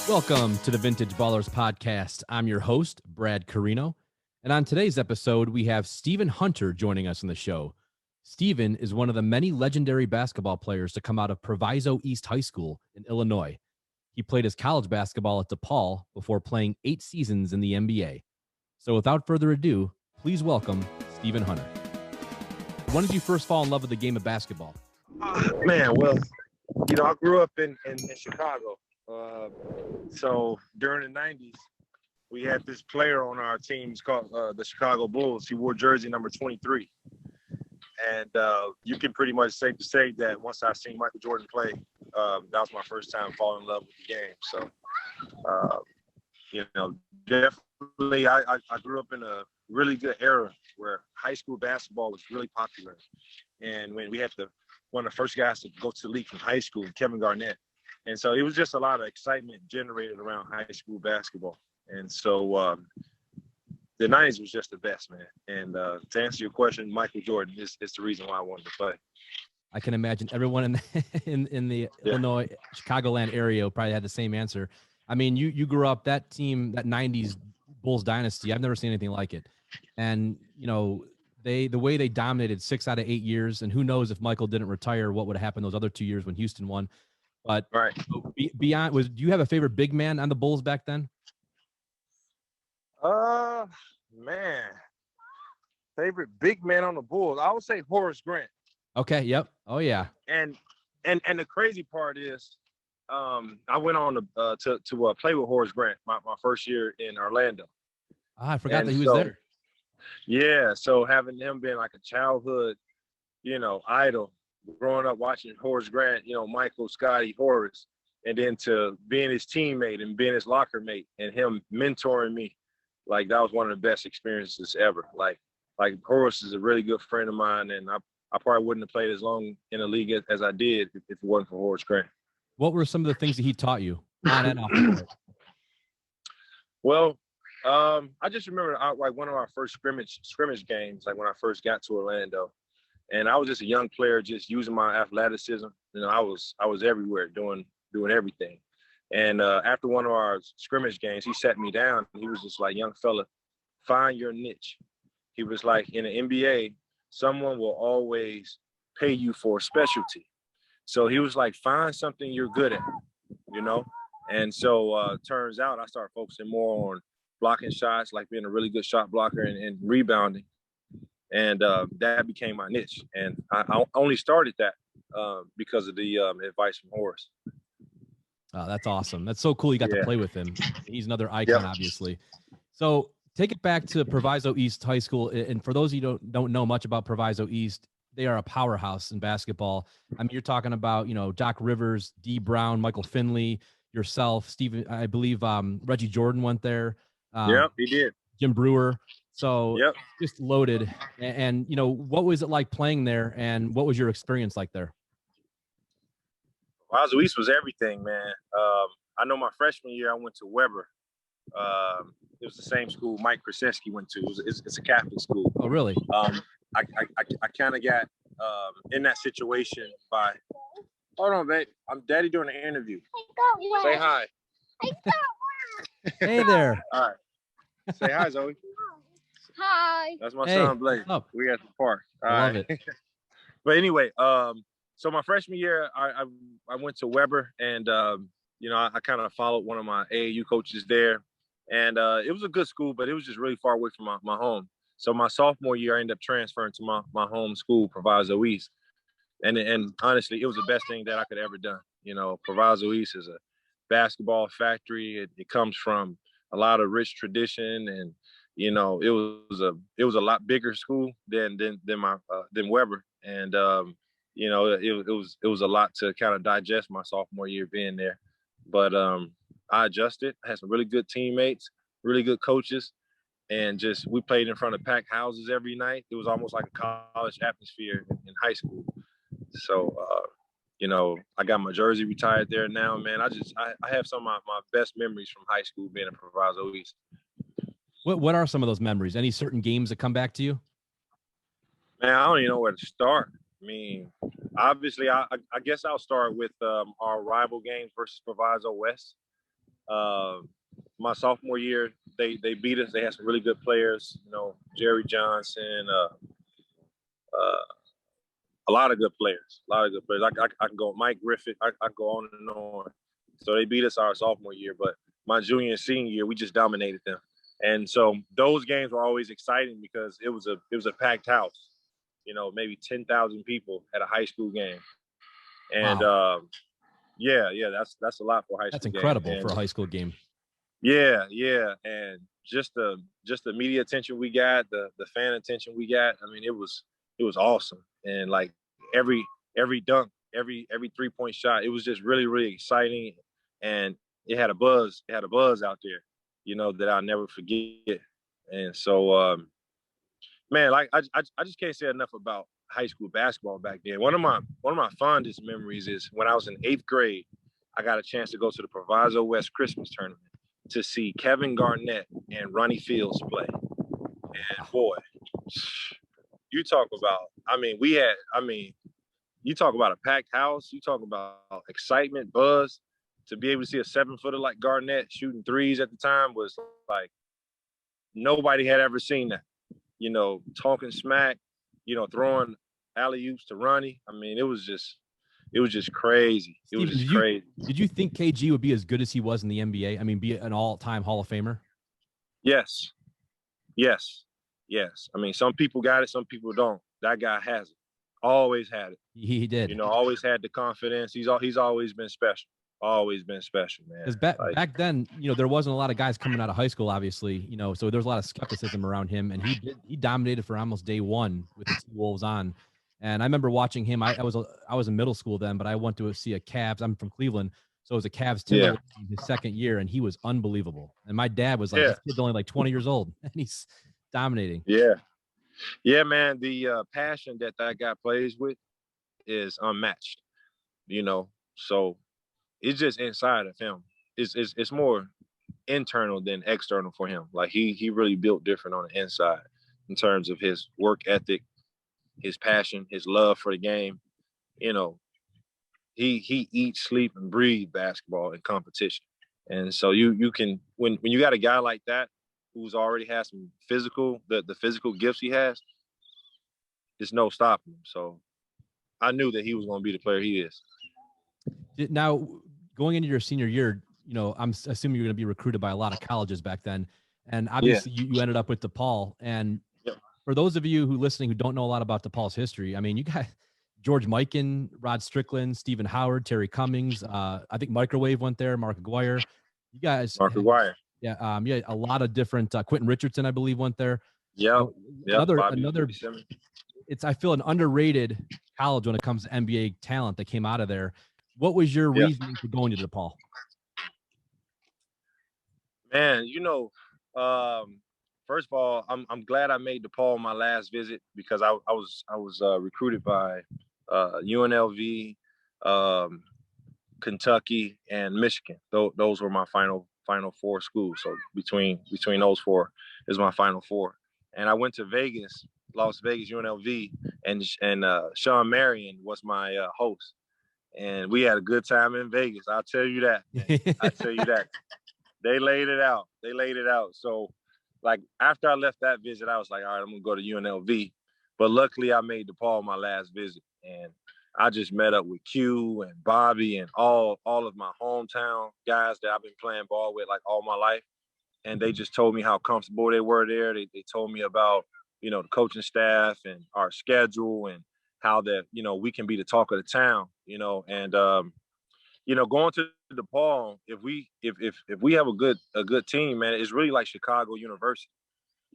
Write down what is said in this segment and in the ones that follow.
Welcome to the Vintage Ballers Podcast. I'm your host, Brad Coreno. And on today's episode, we have Stephen Hunter joining us on the show. Stephen is one of the many legendary basketball players to come out of Proviso East High School in Illinois. He played his college basketball at DePaul before playing 8 seasons in the NBA. So without further ado, please welcome Stephen Hunter. When did you first fall in love with the game of basketball? Well, I grew up in Chicago. So during the 90s, we had this player on our teams called the Chicago Bulls. He wore jersey number 23. And you can pretty much safe to say that once I seen Michael Jordan play, that was my first time falling in love with the game. So, definitely I grew up in a really good era where high school basketball was really popular. And when we had one of the first guys to go to the league from high school, Kevin Garnett. And so it was just a lot of excitement generated around high school basketball. And so the 90s was just the best, man. And to answer your question, Michael Jordan is the reason why I wanted to play. I can imagine everyone in the Illinois, Chicagoland area probably had the same answer. I mean, you grew up, that team, that 90s Bulls dynasty, I've never seen anything like it. And, the way they dominated 6 out of 8 years, and who knows if Michael didn't retire, what would have happened those other 2 years when Houston won. But right. Do you have a favorite big man on the Bulls back then? Favorite big man on the Bulls, I would say Horace Grant. Okay. Yep. Oh yeah. And the crazy part is, I went on to play with Horace Grant my first year in Orlando. I forgot that he was there. Yeah. So having him being like a childhood, idol, growing up watching Horace Grant, Michael, Scotty, Horace, and then to being his teammate and being his locker mate and him mentoring me, like that was one of the best experiences ever. Like Horace is a really good friend of mine, and I probably wouldn't have played as long in the league as I did if it wasn't for Horace Grant. What were some of the things that he taught you on and off the court? Well, I just remember like one of our first scrimmage games, like when I first got to Orlando. And I was just a young player, just using my athleticism. I was everywhere doing everything. And after one of our scrimmage games, he sat me down. And he was just like, young fella, find your niche. He was like, in the NBA, someone will always pay you for a specialty. So he was like, find something you're good at, And so turns out I started focusing more on blocking shots, like being a really good shot blocker and rebounding. And that became my niche. And I only started that because of the advice from Horace. Oh, that's awesome. That's so cool you got to play with him. He's another icon, obviously. So take it back to Proviso East High School. And for those of you who don't know much about Proviso East, they are a powerhouse in basketball. I mean, you're talking about, Doc Rivers, D. Brown, Michael Finley, yourself, Stephen, I believe Reggie Jordan went there. Yep, he did. Jim Brewer. So just loaded. And, what was it like playing there, and what was your experience like there? Proviso East was everything, man. I know my freshman year, I went to Weber. It was the same school Mike Krzyzewski went to. It's a Catholic school. Oh, really? I kind of got in that situation by, hold on, babe. I'm Daddy doing an interview. Say hi. Hey there. All right. Say hi, Zoe. Hi. That's my son, Blake. We at the park. I love it. But anyway, so my freshman year, I went to Weber, and I kind of followed one of my AAU coaches there, and it was a good school, but it was just really far away from my home. So my sophomore year, I ended up transferring to my home school, Proviso East, and honestly, it was the best thing that I could ever done. Proviso East is a basketball factory. It comes from a lot of rich tradition, and it was a lot bigger school than Weber, and it was a lot to kind of digest my sophomore year being there, but I adjusted. I had some really good teammates, really good coaches, and we played in front of packed houses every night. It was almost like a college atmosphere in high school. So I got my jersey retired there now, man. I have some of my best memories from high school being in Proviso East. What are some of those memories? Any certain games that come back to you? Man, I don't even know where to start. I mean, obviously, I guess I'll start with our rival games versus Proviso West. Uh, my sophomore year, they beat us. They had some really good players. Jerry Johnson, a lot of good players. A lot of good players. I can go Mike Griffith. I go on and on. So they beat us our sophomore year, but my junior and senior year, we just dominated them. And so those games were always exciting because it was a packed house. Maybe 10,000 people at a high school game. And Wow. yeah, that's a lot for a high That's school game. incredible for a high school game. Yeah, and just the media attention we got, the fan attention we got. I mean, it was awesome. And like every dunk, every 3-point shot, it was just really, really exciting. And it had a buzz. It had a buzz out there, that I'll never forget. And so man, like I just can't say enough about high school basketball back then. One of my fondest memories is when I was in 8th grade, I got a chance to go to the Proviso West Christmas tournament to see Kevin Garnett and Ronnie Fields play. And boy, you talk about, you talk about a packed house, you talk about excitement, buzz. To be able to see a 7-footer like Garnett shooting threes at the time was like nobody had ever seen that. Talking smack, throwing alley-oops to Ronnie. I mean, it was just crazy. It was just crazy. Did you think KG would be as good as he was in the NBA? I mean, be an all-time Hall of Famer? Yes. I mean, some people got it, some people don't. That guy has it. Always had it. He did. Always had the confidence. He's always been special. Always been special, man. Because back then, there wasn't a lot of guys coming out of high school, obviously, so there's a lot of skepticism around him, and he dominated for almost day one with the T-Wolves on. And I remember watching him. I was in middle school then, but I went to see a Cavs. I'm from Cleveland, so it was a Cavs Timberwolves his second year, and he was unbelievable. And my dad was like, this kid's only like 20 years old, and he's dominating. Yeah, man. The passion that guy plays with is unmatched. So it's just inside of him. It's more internal than external for him. Like he really built different on the inside in terms of his work ethic, his passion, his love for the game. He eats, sleep, and breathe basketball and competition. And so you can when you got a guy like that who's already has some physical the physical gifts he has, there's no stopping him. So I knew that he was going to be the player he is. Now, going into your senior year, I'm assuming you're going to be recruited by a lot of colleges back then. And obviously you ended up with DePaul. And for those of you who listening who don't know a lot about DePaul's history, I mean, you got George Mikan, Rod Strickland, Stephen Howard, Terry Cummings. I think Microwave went there, Mark Aguirre. You guys. Mark Aguirre. Yeah. A lot of different, Quentin Richardson, I believe, went there. Yeah. Another, I feel an underrated college when it comes to NBA talent that came out of there. What was your reasoning for going to DePaul? Man, first of all, I'm glad I made DePaul my last visit because I was recruited by UNLV, Kentucky, and Michigan. Those were my final 4 schools. So between those 4 is my final 4. And I went to Vegas, Las Vegas, UNLV, and Sean Marion was my host. And we had a good time in Vegas. I'll tell you that. I tell you that. They laid it out. So, like, after I left that visit, I was like, all right, I'm going to go to UNLV. But luckily, I made DePaul my last visit. And I just met up with Q and Bobby and all of my hometown guys that I've been playing ball with, like, all my life. And they just told me how comfortable they were there. They told me about, the coaching staff and our schedule and how that, we can be the talk of the town, and, going to DePaul, if we have a good team, man, it's really like Chicago University.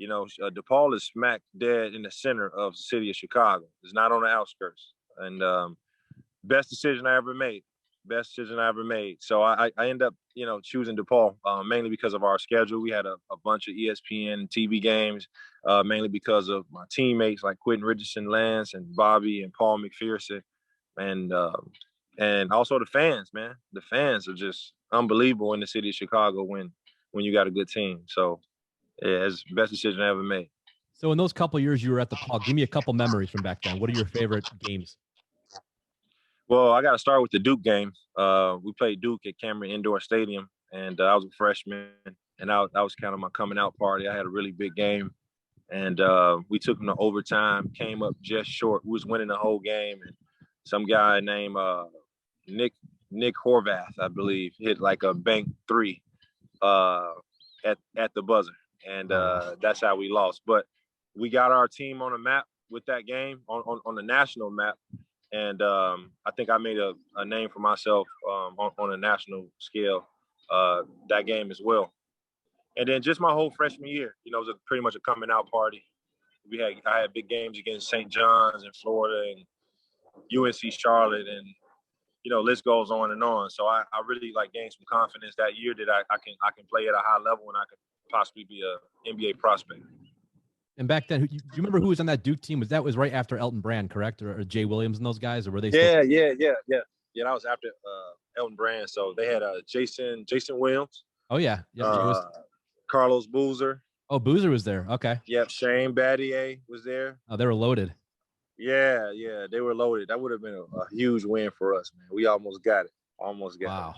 DePaul is smack dead in the center of the city of Chicago. It's not on the outskirts. And best decision I ever made. So I ended up, choosing DePaul mainly because of our schedule. We had a bunch of ESPN TV games, mainly because of my teammates like Quentin Richardson, Lance, and Bobby and Paul McPherson, and also the fans, man. The fans are just unbelievable in the city of Chicago when you got a good team. So Yeah, it's the best decision I ever made. So in those couple years you were at the Paul, give me a couple memories from back then. What are your favorite games? Well, I got to start with the Duke game. We played Duke at Cameron Indoor Stadium, and I was a freshman, and that was kind of my coming out party. I had a really big game, and we took them to overtime, came up just short. We was winning the whole game, and some guy named Nick Horvath, I believe, hit like a bank three at the buzzer, and that's how we lost. But we got our team on the map with that game on the national map. And I think I made a name for myself on a national scale that game as well. And then just my whole freshman year, it was pretty much a coming out party. I had big games against St. John's in Florida and UNC Charlotte, and list goes on and on. So I really gained some confidence that year that I can play at a high level and I could possibly be a NBA prospect. And back then, do you remember who was on that Duke team? That was right after Elton Brand, correct? Or Jay Williams and those guys, or were they? Yeah. That was after Elton Brand. So they had Jason Williams. Oh yeah, Carlos Boozer. Oh, Boozer was there. Okay. Yep, Shane Battier was there. Oh, they were loaded. Yeah, they were loaded. That would have been a huge win for us, man. We almost got it. Wow.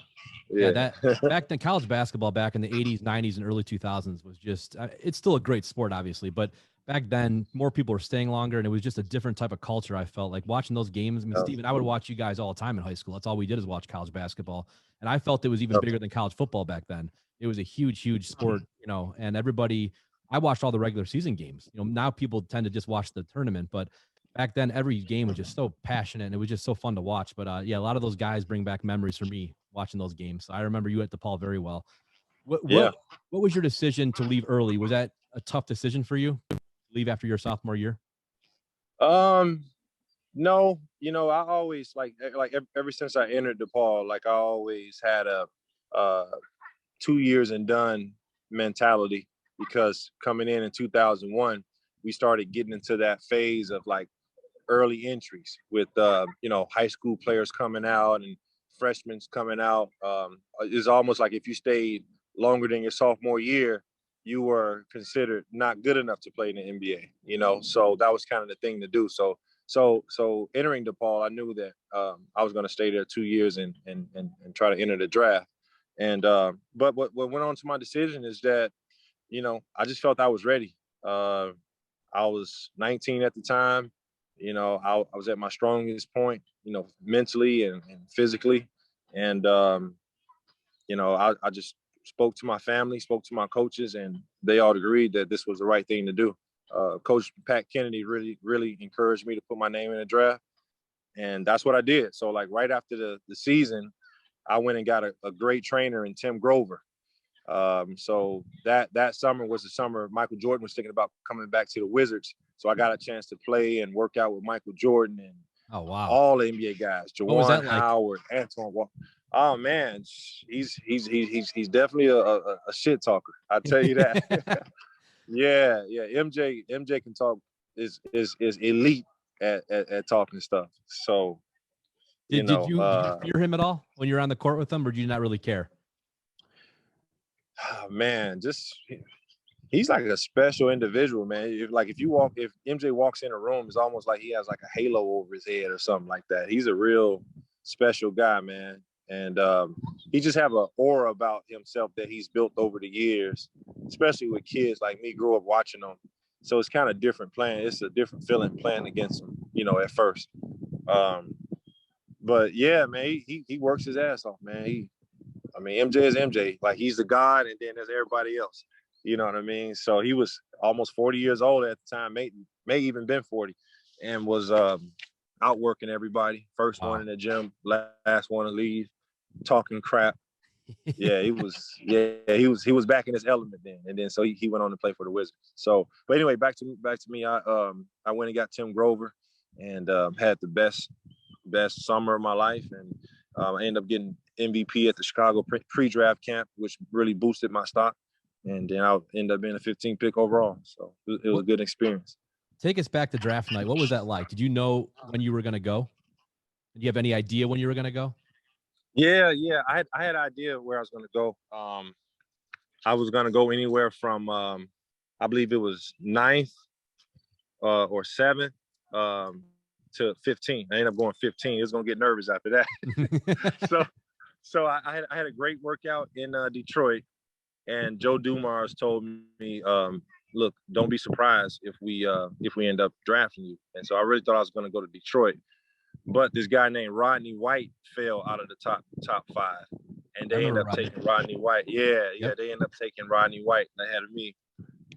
It. Yeah, that back then, college basketball back in the 80s, 90s, and early 2000s was just, it's still a great sport, obviously, but back then, more people were staying longer, and it was just a different type of culture, I felt like. Watching those games, I mean, Steven, I would watch you guys all the time in high school. That's all we did is watch college basketball, and I felt it was even bigger than college football back then. It was a huge sport, and everybody – I watched all the regular season games. Now people tend to just watch the tournament, but back then, every game was just so passionate, and it was just so fun to watch. But, yeah, a lot of those guys bring back memories for me watching those games. So I remember you at DePaul very well. What was your decision to leave early? Was that a tough decision for you? Leave after your sophomore year? No, I always ever since I entered DePaul, I always had a 2 years and done mentality, because coming in 2001, we started getting into that phase of early entries with high school players coming out and freshmen coming out. It's almost like if you stayed longer than your sophomore year, you were considered not good enough to play in the NBA, so that was kind of the thing to do. So entering DePaul, I knew that I was going to stay there 2 years and try to enter the draft. And but what went on to my decision is that, I just felt I was ready. I was 19 at the time. I was at my strongest point, mentally and physically. And, I just spoke to my family, spoke to my coaches, and they all agreed that this was the right thing to do. Coach Pat Kennedy really encouraged me to put my name in the draft, and that's what I did. So right after the season, I went and got a great trainer in Tim Grover. So that summer was the summer Michael Jordan was thinking about coming back to the Wizards. So I got a chance to play and work out with Michael Jordan and all the NBA guys, Jawan Howard, Antoine Walker. Oh man, he's definitely a shit talker. I'll tell you that. Yeah. MJ can talk, is elite at talking stuff. So did you fear him at all when you were on the court with him, or did you not really care? Oh, man, he's like a special individual, man. If MJ walks in a room, it's almost like he has a halo over his head or something like that. He's a real special guy, man. And he just have an aura about himself that he's built over the years, especially with kids like me, grew up watching him. So it's kind of different playing. It's a different feeling playing against him, at first. But yeah, man, he works his ass off, man. MJ is MJ. He's the god, and then there's everybody else. You know what I mean? So he was almost 40 years old at the time, may even been 40, and was outworking everybody. First one in the gym, last one to leave, talking crap. Yeah, he was back in his element then, and then so he went on to play for the Wizards. So, but anyway, back to me. I went and got Tim Grover, and had the best summer of my life, and I ended up getting MVP at the Chicago pre-draft camp, which really boosted my stock. And then I ended up being a 15th pick overall. So it was a good experience. Take us back to draft night. What was that like? Did you know when you were going to go? Did you have any idea when you were going to go? Yeah. I had an idea where I was going to go. I was going to go anywhere from I believe it was 9th or 7th to 15. I ended up going 15. It was gonna get nervous after that. so I had a great workout in Detroit, and Joe Dumars told me, look, don't be surprised if we end up drafting you. And so I really thought I was going to go to Detroit, but this guy named Rodney White fell out of the top 5, and they ended up taking Rodney White. Yeah, they ended up taking Rodney White ahead of me.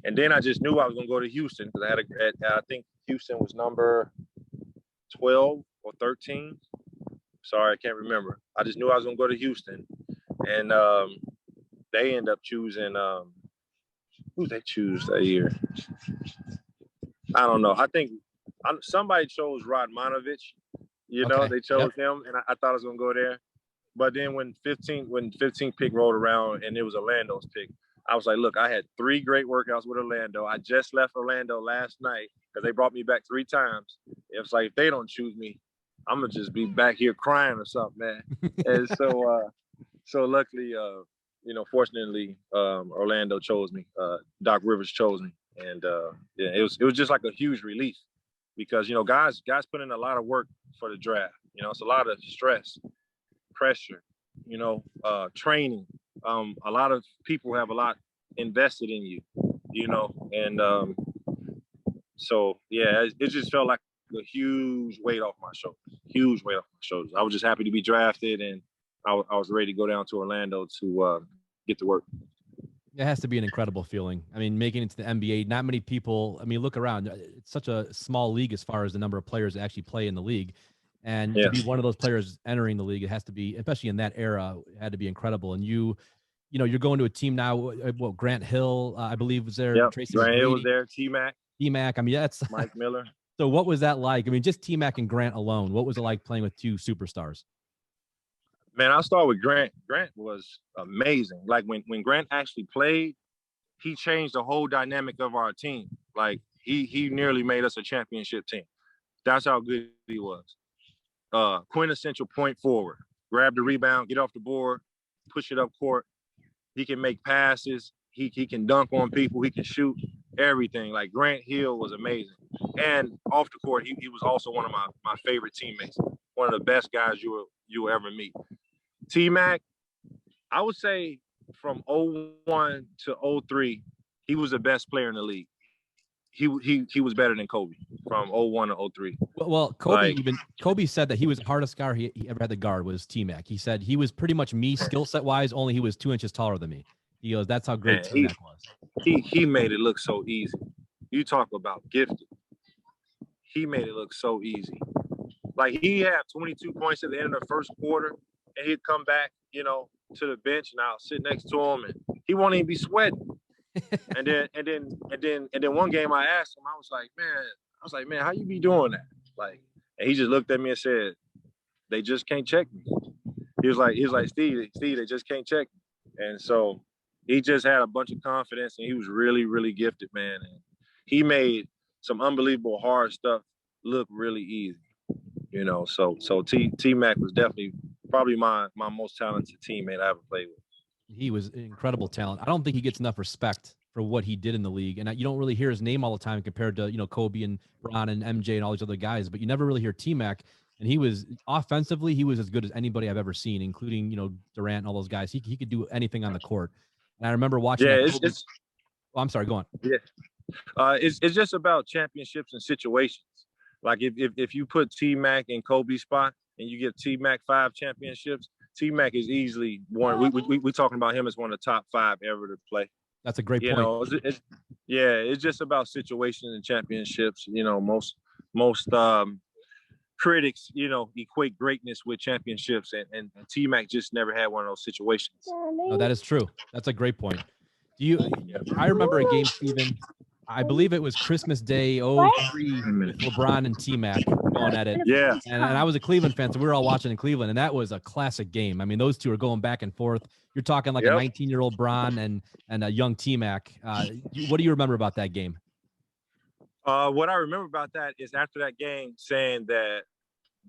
And then I just knew I was going to go to Houston because I think Houston was number 12 or 13. Sorry, I can't remember. I just knew I was going to go to Houston, and they end up choosing who they choose that year. I don't know. I think somebody chose Radmanovich. They chose him, and I thought I was gonna go there. But then when 15 pick rolled around and it was Orlando's pick, I was like, look, I had 3 great workouts with Orlando. I just left Orlando last night because they brought me back 3 times. It's like, if they don't choose me, I'm gonna just be back here crying or something, man. And so luckily, fortunately, Orlando chose me. Doc Rivers chose me, and it was just like a huge relief because guys put in a lot of work for the draft. It's a lot of stress, pressure, training. A lot of people have a lot invested in you, and so yeah, it just felt like a huge weight off my shoulders. Huge weight off my shoulders. I was just happy to be drafted, and I was ready to go down to Orlando to get to work. It has to be an incredible feeling. I mean, making it to the NBA, not many people, look around. It's such a small league as far as the number of players that actually play in the league. And to be one of those players entering the league, it has to be, especially in that era, it had to be incredible. And you're going to a team now, Grant Hill, I believe, was there. Yep. Tracy Grant Hill was there, T-Mac. T-Mac, that's Mike Miller. So what was that like? Just T-Mac and Grant alone, what was it like playing with 2 superstars? Man, I'll start with Grant. Grant was amazing. Like when Grant actually played, he changed the whole dynamic of our team. Like he nearly made us a championship team. That's how good he was. Quintessential point forward. Grab the rebound, get off the board, push it up court. He can make passes. He can dunk on people. He can shoot everything. Like Grant Hill was amazing. And off the court, he was also one of my favorite teammates. One of the best guys you will ever meet. T-Mac, I would say from 01 to 03, he was the best player in the league. He was better than Kobe from 01 to 03. Well, Kobe said that he was the hardest guard he ever had to guard was T-Mac. He said he was pretty much me skill set wise, only he was 2 inches taller than me. He goes, that's how great T-Mac was. He made it look so easy. You talk about gifted. He made it look so easy. Like he had 22 points at the end of the first quarter, and he'd come back, to the bench, and I'll sit next to him, and he won't even be sweating. and then one game I asked him, I was like, man, how you be doing that? Like, and he just looked at me and said, they just can't check me. He was like, Steve, they just can't check me. And so he just had a bunch of confidence, and he was really, really gifted, man. And he made some unbelievable hard stuff look really easy, So T-Mac was definitely probably my most talented teammate I ever played with. He was incredible talent. I don't think he gets enough respect for what he did in the league. And you don't really hear his name all the time compared to, Kobe and Bron and MJ and all these other guys, but you never really hear T-Mac. And he was offensively, he was as good as anybody I've ever seen, including, Durant and all those guys. He could do anything on the court. And I remember watching. I'm sorry, go on. Yeah. It's just about championships and situations. Like if you put T-Mac in Kobe's spot and you give T-Mac 5 championships, T-Mac is easily one. We talking about him as one of the top 5 ever to play. That's a great point. It's just about situations and championships. Most critics, equate greatness with championships, and T-Mac just never had one of those situations. No, that is true. That's a great point. I remember a game, Steven. I believe it was Christmas Day 03 with LeBron and T-Mac going at it. Yeah. And I was a Cleveland fan, so we were all watching in Cleveland, and that was a classic game. Those two are going back and forth. You're talking like a 19-year-old Bron and a young T-Mac. What do you remember about that game? What I remember about that is after that game saying that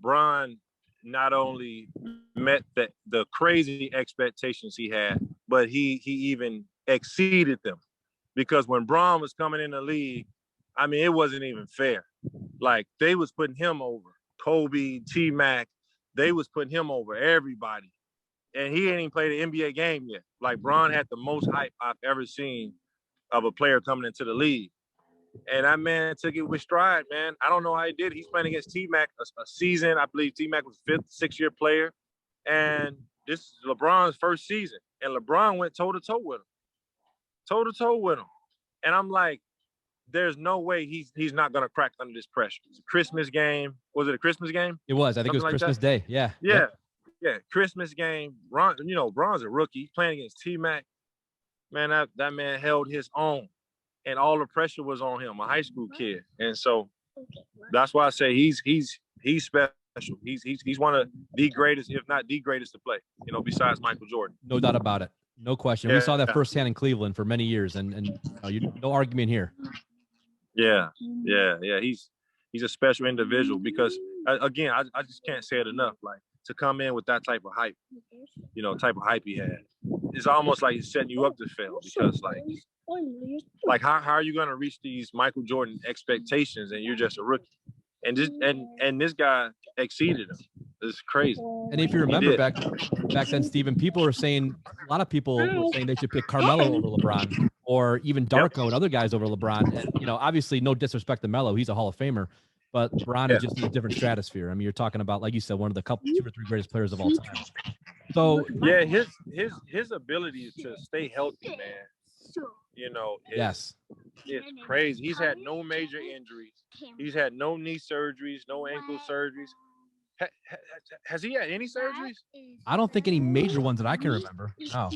Bron not only met the crazy expectations he had, but he even exceeded them. because when Braun was coming in the league, I mean, it wasn't even fair. Like, they was putting him over. Kobe, T-Mac, they was putting him over everybody. And he ain't even played an NBA game yet. Like, Braun had the most hype I've ever seen of a player coming into the league. And that man took it with stride, man. I don't know how he did it. He's playing against T-Mac a season. I believe T-Mac was fifth, six-year player. And this is LeBron's first season. And LeBron went toe-to-toe with him. Toe-to-toe with him. And I'm like, there's no way he's not going to crack under this pressure. It's a Christmas game. Was it a Christmas game? It was. I think it was Something like Christmas that? Day. Yeah. Yeah. Yep. Yeah. Christmas game. Bron's a rookie. He's playing against T-Mac. Man, that man held his own. And all the pressure was on him, a high school kid. And so that's why I say he's special. He's one of the greatest, if not the greatest to play, besides Michael Jordan. No doubt about it. No question. Yeah. We saw that firsthand in Cleveland for many years, and no argument here. Yeah. He's a special individual because, again, I just can't say it enough. Like, to come in with that type of hype, type of hype he had, it's almost like he's setting you up to fail because, like how are you going to reach these Michael Jordan expectations and you're just a rookie? And this guy exceeded him. It's crazy. And if you remember back then, Stephen, a lot of people were saying they should pick Carmelo over LeBron, or even Darko and other guys over LeBron. And obviously, no disrespect to Melo, he's a Hall of Famer, but LeBron is just in a different stratosphere. I mean, you're talking about, like you said, one of the two or three greatest players of all time. So yeah, his ability to stay healthy, man. It's crazy. He's had no major injuries. He's had no knee surgeries, no ankle surgeries. Has he had any surgeries? I don't think any major ones that I can remember. No.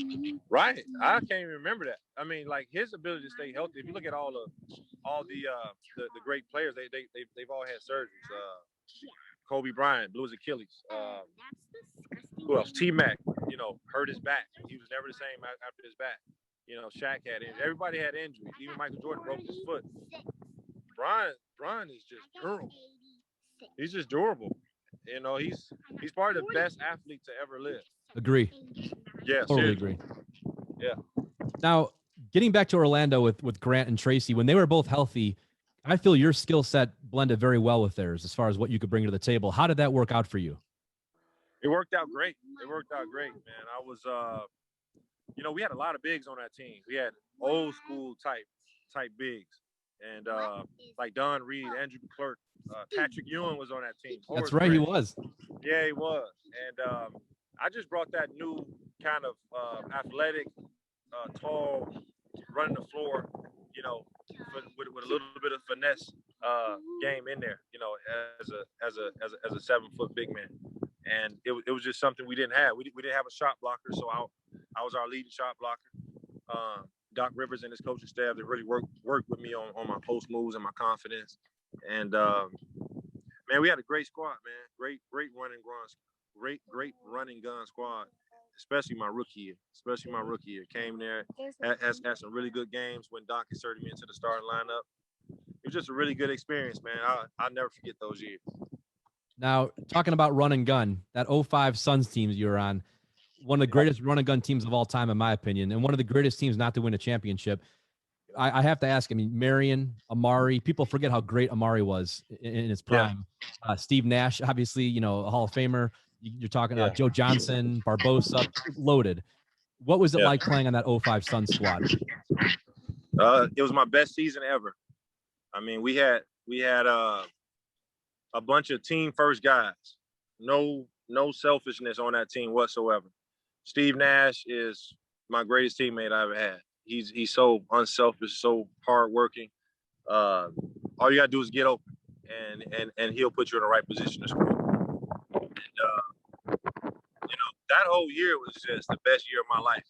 Right. I can't even remember that. I mean, like, his ability to stay healthy. If you look at all the great players, they've all had surgeries. Kobe Bryant blew his Achilles. Who else? T-Mac, hurt his back. He was never the same after his back. Shaq had injuries. Everybody had injuries. Even Michael Jordan broke his foot. Bron is just durable. He's just durable. He's probably the best athlete to ever live. Agree. Yeah, totally agree. Yeah. Now, getting back to Orlando with Grant and Tracy, when they were both healthy, I feel your skill set blended very well with theirs as far as what you could bring to the table. How did that work out for you? It worked out great. Man. I was, we had a lot of bigs on that team. We had old school type bigs. And like Don Reed, Andrew Clerk, Patrick Ewing was on that team. That's right, he was. Yeah, he was. And I just brought that new kind of athletic, tall, running the floor, with a little bit of finesse game in there, as a 7-foot big man. And it was just something we didn't have. We didn't have a shot blocker, so I was our leading shot blocker. Doc Rivers and his coaching staff, they really worked with me on my post moves and my confidence. And man, we had a great squad, man. Great running gun squad, especially my rookie year. Came there, had some really good games when Doc inserted me into the starting lineup. It was just a really good experience, man. I'll never forget those years. Now, talking about run and gun, that 05 Suns teams you were on, one of the greatest run and gun teams of all time, in my opinion, and one of the greatest teams not to win a championship. I have to ask, Marion, Amari, people forget how great Amari was in his prime. Yeah. Steve Nash, obviously, a Hall of Famer. You're talking about Joe Johnson, Barbosa, loaded. What was it like playing on that 05 Suns squad? It was my best season ever. I mean, we had a bunch of team first guys. No selfishness on that team whatsoever. Steve Nash is my greatest teammate I ever had. He's so unselfish, so hardworking. All you gotta do is get open, and he'll put you in the right position to score. And that whole year was just the best year of my life.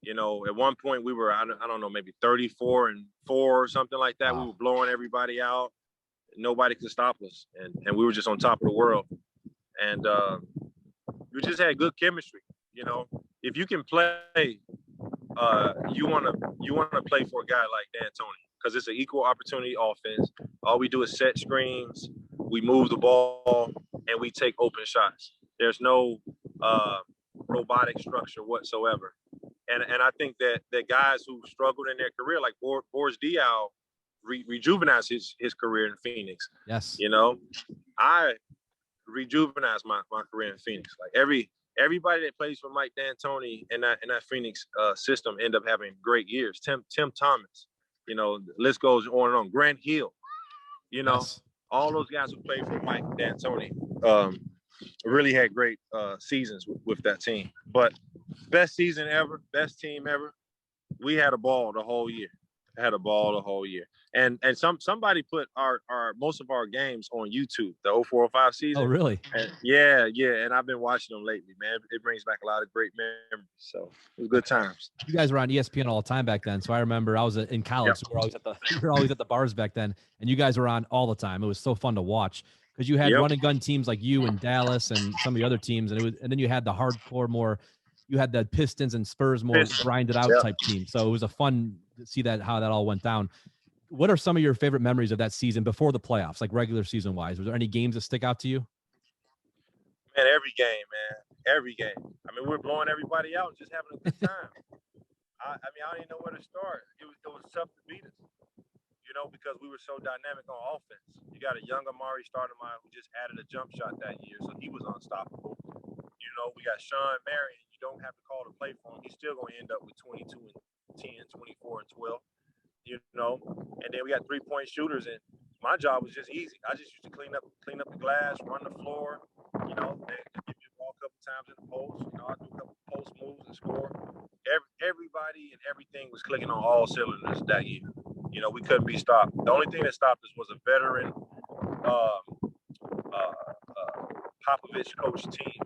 At one point we were, I don't know, maybe 34-4 or something like that. Wow. We were blowing everybody out. Nobody could stop us, and we were just on top of the world. And we just had good chemistry. If you can play, you want to play for a guy like D'Antoni, because it's an equal opportunity offense. All we do is set screens, we move the ball, and we take open shots. There's no robotic structure whatsoever. And I think that guys who struggled in their career, like Boris Diaw, rejuvenized his career in Phoenix. Yes. You know, I rejuvenized my career in Phoenix. Like everybody that plays for Mike D'Antoni in that Phoenix system end up having great years. Tim Thomas, you know, the list goes on and on. Grant Hill, you know, Yes. all those guys who played for Mike D'Antoni really had great seasons with that team. But best season ever, best team ever. We had a ball the whole year. And somebody put our most of our games on YouTube, the 0405 season. Oh, really? And yeah. And I've been watching them lately, man. It brings back a lot of great memories. So it was good times. You guys were on ESPN all the time back then. So I remember I was in college. So we were always at the bars back then, and you guys were on all the time. It was so fun to watch because you had run and gun teams like you and Dallas and some of the other teams, and then you had the hardcore more. You had the Pistons and Spurs more grinded out type team. So it was a fun to see how that all went down. What are some of your favorite memories of that season before the playoffs, like regular season wise? Was there any games that stick out to you? Man, every game, man. Every game. I mean, we're blowing everybody out and just having a good time. I don't even know where to start. It was tough to beat us, you know, because we were so dynamic on offense. You got a young Amari Stoudemire who just added a jump shot that year, so he was unstoppable. You know, we got Sean Marion. You don't have to call the play for him. He's still going to end up with 22 and 10, 24 and 12. You know, and then we got 3-point shooters, and my job was just easy. I just used to clean up the glass, run the floor. You know, they give me a ball a couple times in the post. You know, I do a couple post moves and score. Everybody and everything was clicking on all cylinders that year. You know, we couldn't be stopped. The only thing that stopped us was a veteran Popovich coach team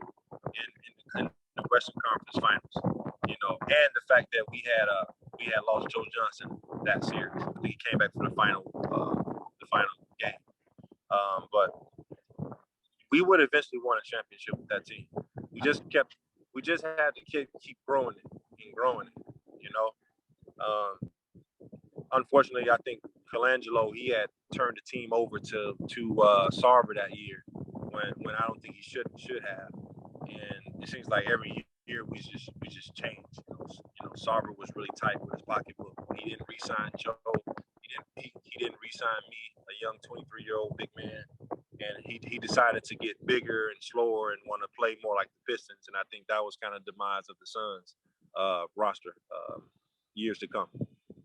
in the Western Conference Finals. You know, and the fact that we had lost Joe Johnson that series. I think he came back for the final game. But we would eventually won a championship with that team. We just had to keep growing it, you know. Unfortunately, I think Colangelo, he had turned the team over to Sarver that year when I don't think he should have. And it seems like every year we just changed. You know, Sarver was really tight with his pocketbook. He didn't re-sign Joe. He didn't re-sign me, a young 23-year-old big man. And he decided to get bigger and slower and want to play more like the Pistons. And I think that was kind of the demise of the Suns roster years to come.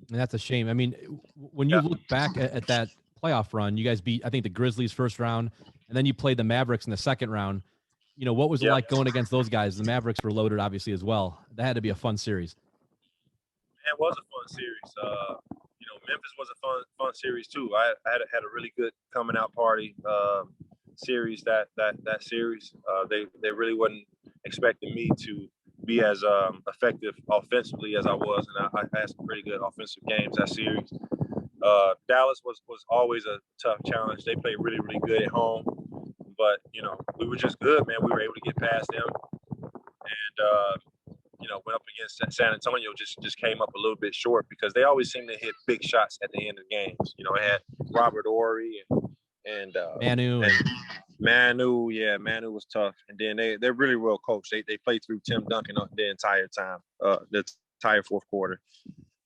And that's a shame. I mean, when you look back at that playoff run, you guys beat, I think, the Grizzlies first round, and then you played the Mavericks in the second round. You know, what was it like going against those guys? The Mavericks were loaded, obviously, as well. That had to be a fun series. It was a fun series. You know, Memphis was a fun series too. I had a really good coming out party series that series. They really wasn't expecting me to be as effective offensively as I was, and I had some pretty good offensive games that series. Dallas was always a tough challenge. They played really, really good at home, but you know, we were just good, man. We were able to get past them, and you know, went up against San Antonio, just came up a little bit short because they always seem to hit big shots at the end of games. You know, it had Robert Horry and Manu. Manu, Manu was tough. And then they're really well coached. They played through Tim Duncan the entire time, the entire fourth quarter.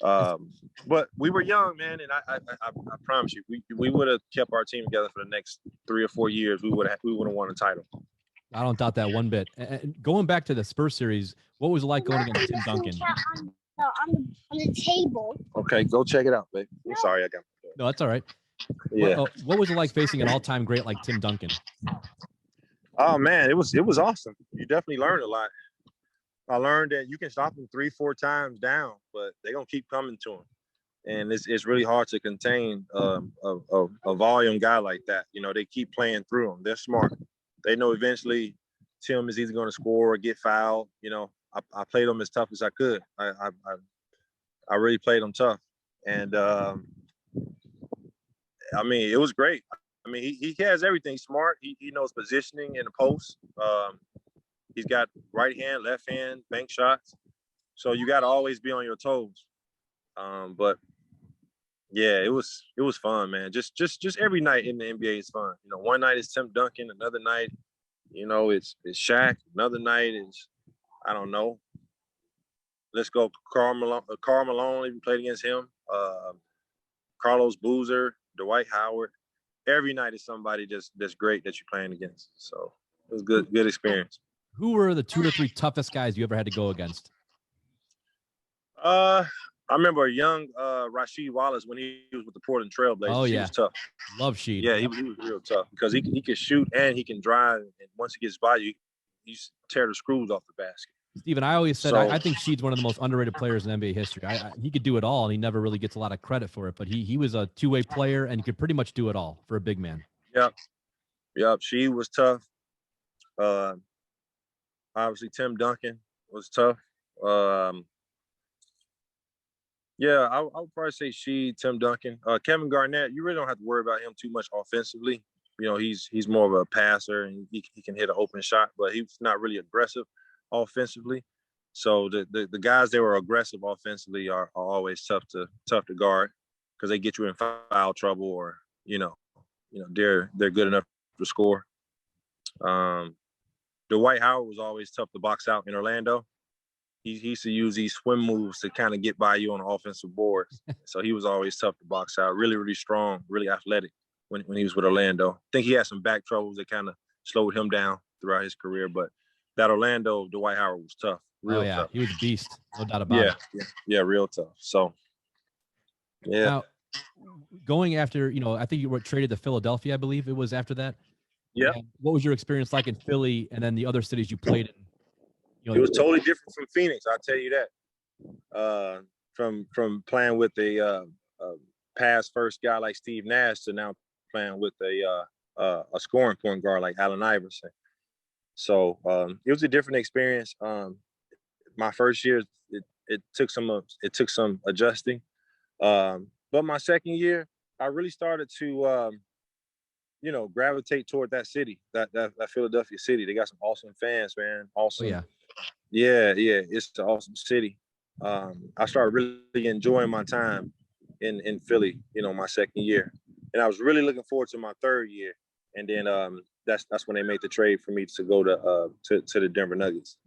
But we were young, man, and I promise you, we would have kept our team together for the next 3 or 4 years. We would have won a title. I don't doubt that one bit. And going back to the Spurs series, what was it like going against Tim Duncan? On the table. Okay, go check it out, babe. I'm sorry, I got. No, that's all right. Yeah. What was it like facing an all-time great like Tim Duncan? Oh man, it was awesome. You definitely learned a lot. I learned that you can stop them 3-4 times down, but they're gonna keep coming to him, and it's really hard to contain a volume guy like that. You know, they keep playing through him. They're smart. They know eventually Tim is either going to score or get fouled. You know, I played them as tough as I could. I really played them tough, and I mean, it was great. I mean, he has everything. He's smart. He knows positioning in the post. He's got right hand, left hand, bank shots. So you got to always be on your toes. But yeah, it was fun, man. Just every night in the NBA is fun. You know, one night is Tim Duncan, another night, you know, it's Shaq. Another night is, I don't know, let's go Karl Malone, even played against him. Carlos Boozer, Dwight Howard. Every night is somebody that's great that you're playing against. So it was good experience. Who were the 2 or 3 toughest guys you ever had to go against? I remember a young Rasheed Wallace when he was with the Portland Trailblazers. Oh, yeah. He was tough. Love Sheed. Yeah, he was real tough because he can shoot and he can drive. And once he gets by you, he tear the screws off the basket. Steven, I always said I think Sheed's one of the most underrated players in NBA history. He could do it all, and he never really gets a lot of credit for it. But he was a two-way player, and he could pretty much do it all for a big man. Yep. Sheed was tough. Obviously, Tim Duncan was tough. Yeah, I would probably say Sheed, Tim Duncan. Kevin Garnett, you really don't have to worry about him too much offensively. You know, he's more of a passer, and he can hit an open shot, but he's not really aggressive offensively. So the guys that were aggressive offensively are always tough to guard because they get you in foul trouble, or they're good enough to score. Dwight Howard was always tough to box out in Orlando. He used to use these swim moves to kind of get by you on the offensive boards. So he was always tough to box out. Really, really strong, really athletic when he was with Orlando. I think he had some back troubles that kind of slowed him down throughout his career. But that Orlando, Dwight Howard was tough. Real tough. He was a beast. No doubt about it. Yeah, real tough. So, yeah. Now, going after, I think you were traded to Philadelphia, I believe it was after that. Yeah. What was your experience like in Philly and then the other cities you played in? It was totally different from Phoenix. I'll tell you that. From playing with a pass first guy like Steve Nash to now playing with a scoring point guard like Allen Iverson. So it was a different experience. My first year, it took some adjusting. But my second year, I really started to gravitate toward that city, that Philadelphia city. They got some awesome fans, man. Awesome. Oh, yeah. Yeah, it's an awesome city. I started really enjoying my time in Philly, my second year. And I was really looking forward to my third year. And then that's when they made the trade for me to go to the Denver Nuggets.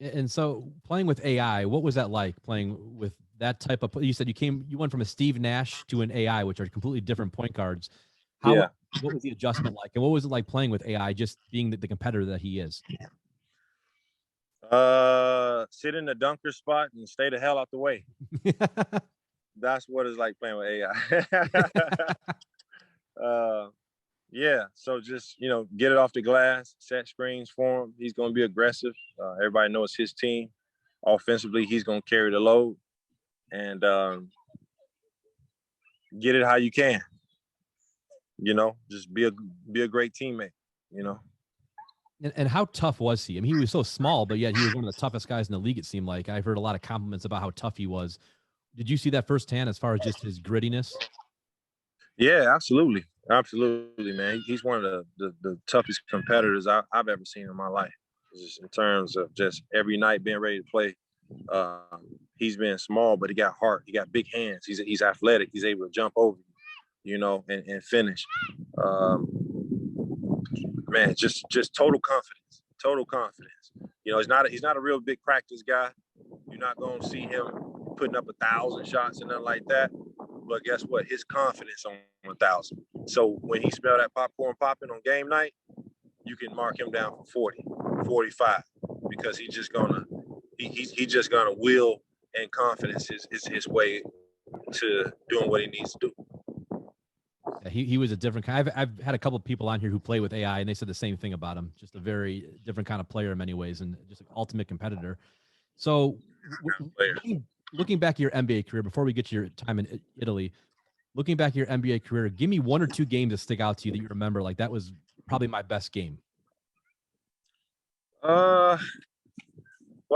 And so playing with AI, what was that like playing with that type of, you said you went from a Steve Nash to an AI, which are completely different point guards. What was the adjustment like? And what was it like playing with AI, just being the competitor that he is? Sit in the dunker spot and stay the hell out the way. That's what it's like playing with AI. So just, get it off the glass, set screens for him. He's going to be aggressive. Everybody knows his team. Offensively, he's going to carry the load. And get it how you can. Just be a great teammate, And how tough was he? I mean, he was so small, but yet he was one of the toughest guys in the league, it seemed like. I've heard a lot of compliments about how tough he was. Did you see that firsthand as far as just his grittiness? Yeah, absolutely. Absolutely, man. He's one of the toughest competitors I've ever seen in my life. Just in terms of just every night being ready to play. He's been small, but he got heart. He got big hands. He's athletic. He's able to jump over, and finish. Man, just total confidence. Total confidence. He's not a real big practice guy. You're not going to see him putting up 1,000 shots and nothing like that. But guess what? His confidence on 1,000. So when he smell that popcorn popping on game night, you can mark him down for 40, 45, because he's just gonna will and confidence is his way to doing what he needs to do. Yeah, he was a different kind. I've had a couple of people on here who play with AI, and they said the same thing about him. Just a very different kind of player in many ways, and just an ultimate competitor. So, looking back at your NBA career, before we get to your time in Italy, looking back at your NBA career, give me 1 or 2 games that stick out to you that you remember. Like, that was probably my best game. Well,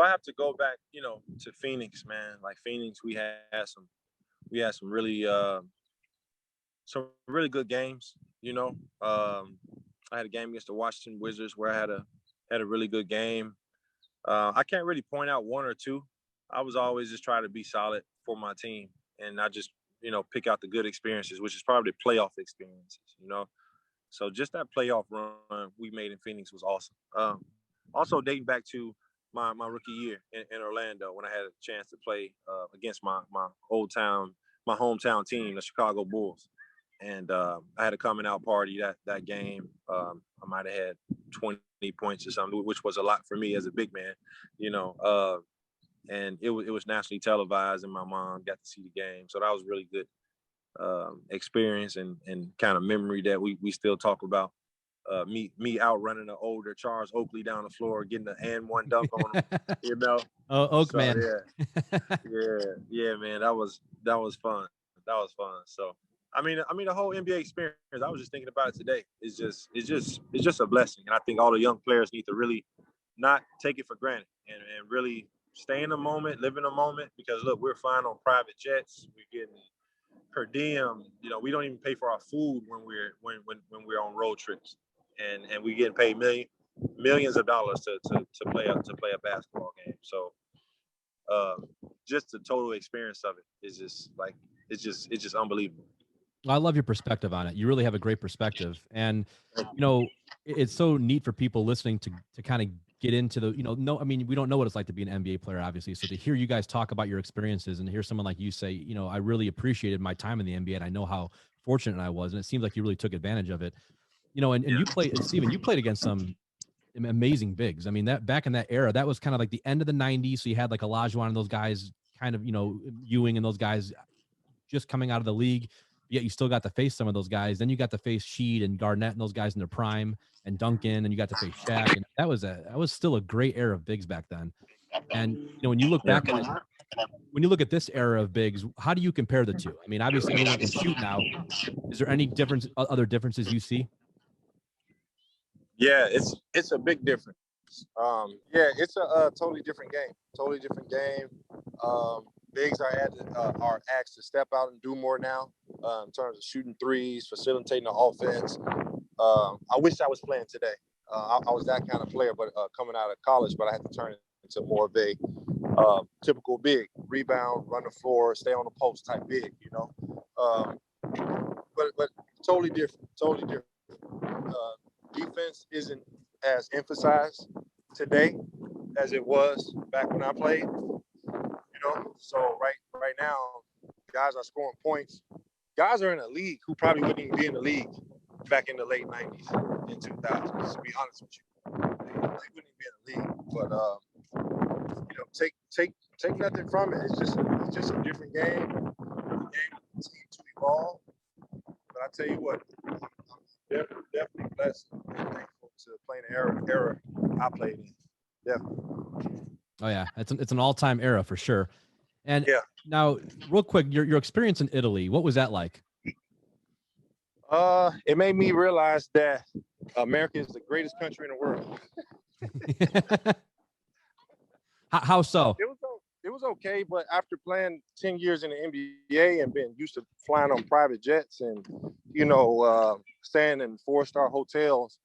I have to go back, to Phoenix, man. Like Phoenix, we had some really good games. I had a game against the Washington Wizards where I had a really good game. I can't really point out 1 or 2. I was always just trying to be solid for my team, and I just pick out the good experiences, which is probably playoff experiences. So just that playoff run we made in Phoenix was awesome. Also dating back to my rookie year in Orlando when I had a chance to play against my hometown team, the Chicago Bulls. And I had a coming out party that game. I might have had 20 points or something, which was a lot for me as a big man, and it was nationally televised, and my mom got to see the game. So that was really good experience and kind of memory that we still talk about. Me outrunning the older Charles Oakley down the floor, getting the and one dunk on him, Oh, Oak so, man. yeah, man, that was fun. That was fun. So, I mean, the whole NBA experience. I was just thinking about it today. It's just a blessing, and I think all the young players need to really not take it for granted and really stay in the moment, live in the moment. Because look, we're flying on private jets. We're getting per diem. We don't even pay for our food when we're on road trips, and we getting paid millions of dollars to play a basketball game. So just the total experience of it is just like it's just unbelievable. I love your perspective on it. You really have a great perspective, and it's so neat for people listening to kind of get into the I mean, we don't know what it's like to be an NBA player, obviously. So to hear you guys talk about your experiences and hear someone like you say, I really appreciated my time in the NBA, and I know how fortunate I was, and it seems like you really took advantage of it. And you played, Steven, you played against some amazing bigs. I mean, that back in that era, that was kind of like the end of the 90s. So you had like Olajuwon and those guys, kind of, Ewing and those guys just coming out of the league. Yet you still got to face some of those guys. Then you got to face Sheed and Garnett and those guys in their prime, and Duncan, and you got to face Shaq. And that was still a great era of bigs back then. And when you look back at it, when you look at this era of bigs, how do you compare the two? I mean, obviously everyone can shoot now. Is there any other differences you see? Yeah, it's a big difference. It's a totally different game. Totally different game. Bigs are asked to step out and do more now in terms of shooting threes, facilitating the offense. I wish I was playing today. I was that kind of player, but coming out of college, but I had to turn it into more of a typical big, rebound, run the floor, stay on the post type big, but totally different. Totally different. Defense isn't as emphasized today as it was back when I played. So right now, guys are scoring points. Guys are in a league who probably wouldn't even be in the league back in the late 90s and 2000s, to be honest with you. They wouldn't even be in the league. But take nothing from it. It's just a different game. The game will continue to evolve. But I tell you what, I'm definitely blessed and thankful to playing the era I played in. Definitely. Oh yeah, it's an all-time era for sure. And yeah. Now, real quick, your experience in Italy, what was that like? It made me realize that America is the greatest country in the world. How so? It was okay, but after playing 10 years in the NBA and being used to flying on private jets and staying in 4-star hotels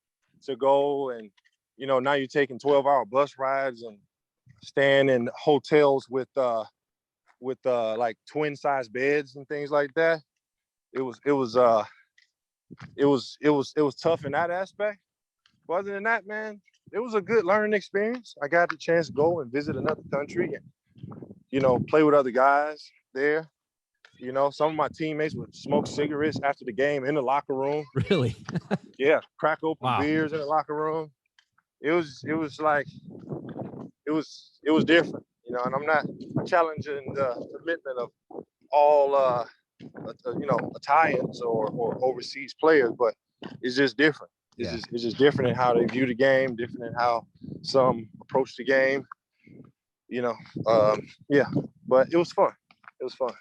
to go, and now you're taking 12-hour bus rides and staying in hotels with like twin size beds and things like that. It was tough in that aspect. But other than that, man, it was a good learning experience. I got the chance to go and visit another country and play with other guys there. Some of my teammates would smoke cigarettes after the game in the locker room. Really? Yeah, crack open Wow. beers in the locker room. It was different, and I'm not challenging the commitment of all Italians or overseas players, but it's just different. It's just different in how they view the game, different in how some approach the game. But it was fun. It was fun.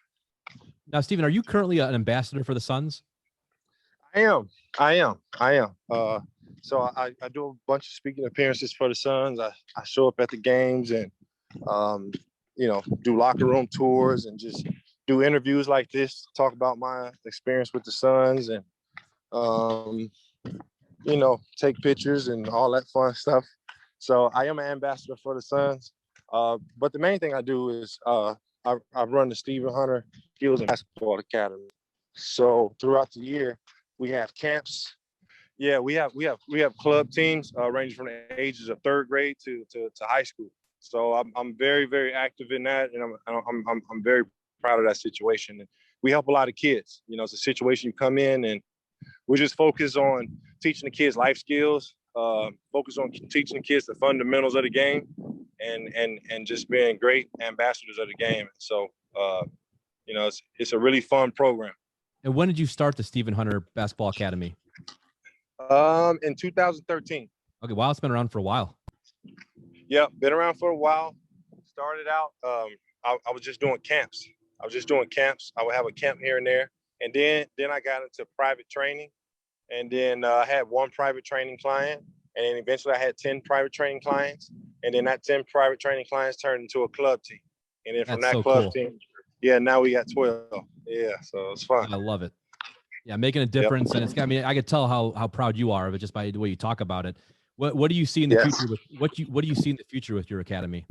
Now, Steven, are you currently an ambassador for the Suns? I am. So I do a bunch of speaking appearances for the Suns. I show up at the games and, do locker room tours and just do interviews like this, talk about my experience with the Suns and, take pictures and all that fun stuff. So I am an ambassador for the Suns. But the main thing I do is I run the Stephen Hunter Skills and Basketball Academy. So throughout the year, we have camps. Yeah, we have club teams ranging from the ages of 3rd grade to high school. So I'm very, very active in that, and I'm very proud of that situation. And we help a lot of kids. You know, it's a situation you come in, and we just focus on teaching the kids life skills, focus on teaching the kids the fundamentals of the game, and just being great ambassadors of the game. So, you know, it's a really fun program. And when did you start the Stephen Hunter Basketball Academy? In 2013. Okay, wow, it's been around for a while. Yeah, been around for a while. Started out, I was just doing camps. I would have a camp here and there. And then I got into private training. And then I had one private training client. And then eventually I had 10 private training clients. And then that 10 private training clients turned into a club team. And then from that club team, now we got 12. Yeah, so it's fun. I love it. Yeah, making a difference. Yep. And it's got me. I could tell how proud you are of it just by the way you talk about it. What do you see in the future with what do you see in the future with your academy?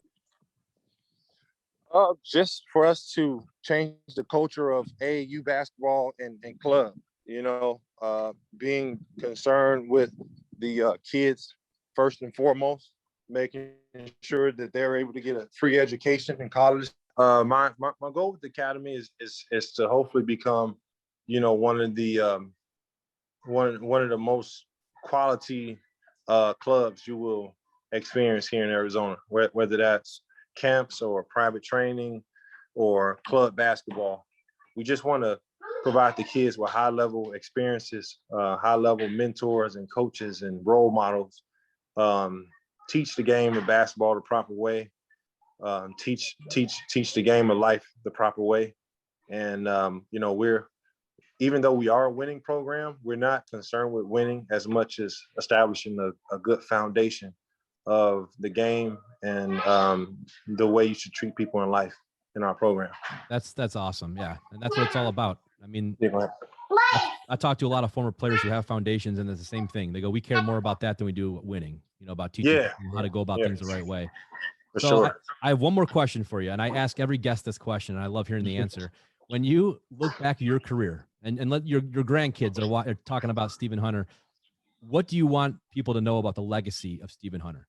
Just for us to change the culture of AAU basketball and club, you know, being concerned with the kids first and foremost, making sure that they're able to get a free education in college. My goal with the academy is to hopefully become, you know, one of the most quality clubs you will experience here in Arizona, whether that's camps or private training or club basketball. We just want to provide the kids with high-level experiences, high-level mentors and coaches and role models, teach the game of basketball the proper way, teach the game of life the proper way. And, you know, even though we are a winning program, we're not concerned with winning as much as establishing a good foundation of the game and the way you should treat people in life in our program. That's awesome. Yeah. And that's what it's all about. I mean, I talk to a lot of former players who have foundations, and it's the same thing. They go, we care more about that than we do winning, you know, about teaching people how to go about things the right way. For sure. I have one more question for you, and I ask every guest this question, and I love hearing the answer. When you look back at your career and let your grandkids are talking about Stephen Hunter, what do you want people to know about the legacy of Stephen Hunter?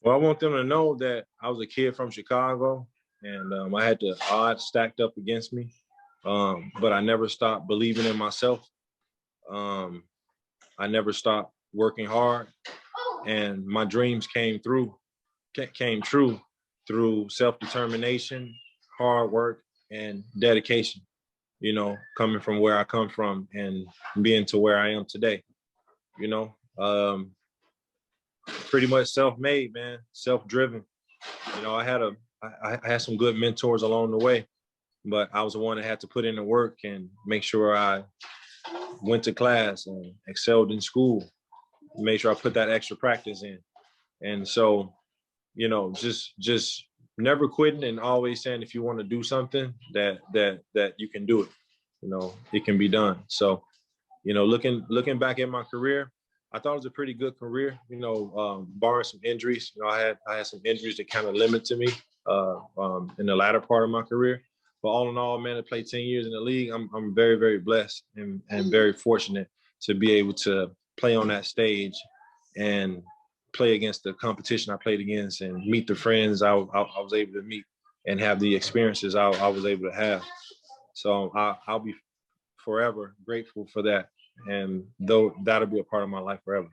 Well, I want them to know that I was a kid from Chicago, and I had the odds stacked up against me, but I never stopped believing in myself. I never stopped working hard, and my dreams came true through self-determination, hard work, and dedication, you know, coming from where I come from and being to where I am today, you know. Pretty much self-made, man, self-driven. You know, I had some good mentors along the way, but I was the one that had to put in the work and make sure I went to class and excelled in school, made sure I put that extra practice in. And so, you know, just never quitting and always saying if you want to do something that you can do it. You know, it can be done. So, you know, looking back at my career, I thought it was a pretty good career, you know, barring some injuries. You know, I had some injuries that kind of limited me in the latter part of my career. But all in all, man, to play 10 years in the league, I'm very, very blessed and very fortunate to be able to play on that stage and play against the competition I played against and meet the friends I was able to meet and have the experiences I was able to have. So I'll be forever grateful for that. And though that'll be a part of my life forever.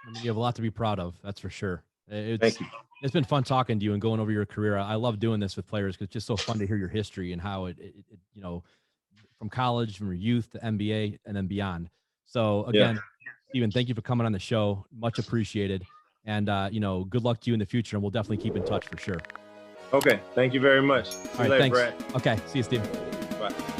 I mean, you have a lot to be proud of. That's for sure. Thank you. It's been fun talking to you and going over your career. I love doing this with players because it's just so fun to hear your history and how it you know, from college, from your youth to NBA and then beyond. So again, Stephen, thank you for coming on the show. Much appreciated. And, you know, good luck to you in the future. And we'll definitely keep in touch for sure. Okay. Thank you very much. See you later, thanks. Brad. Okay. See you, Stephen. Bye.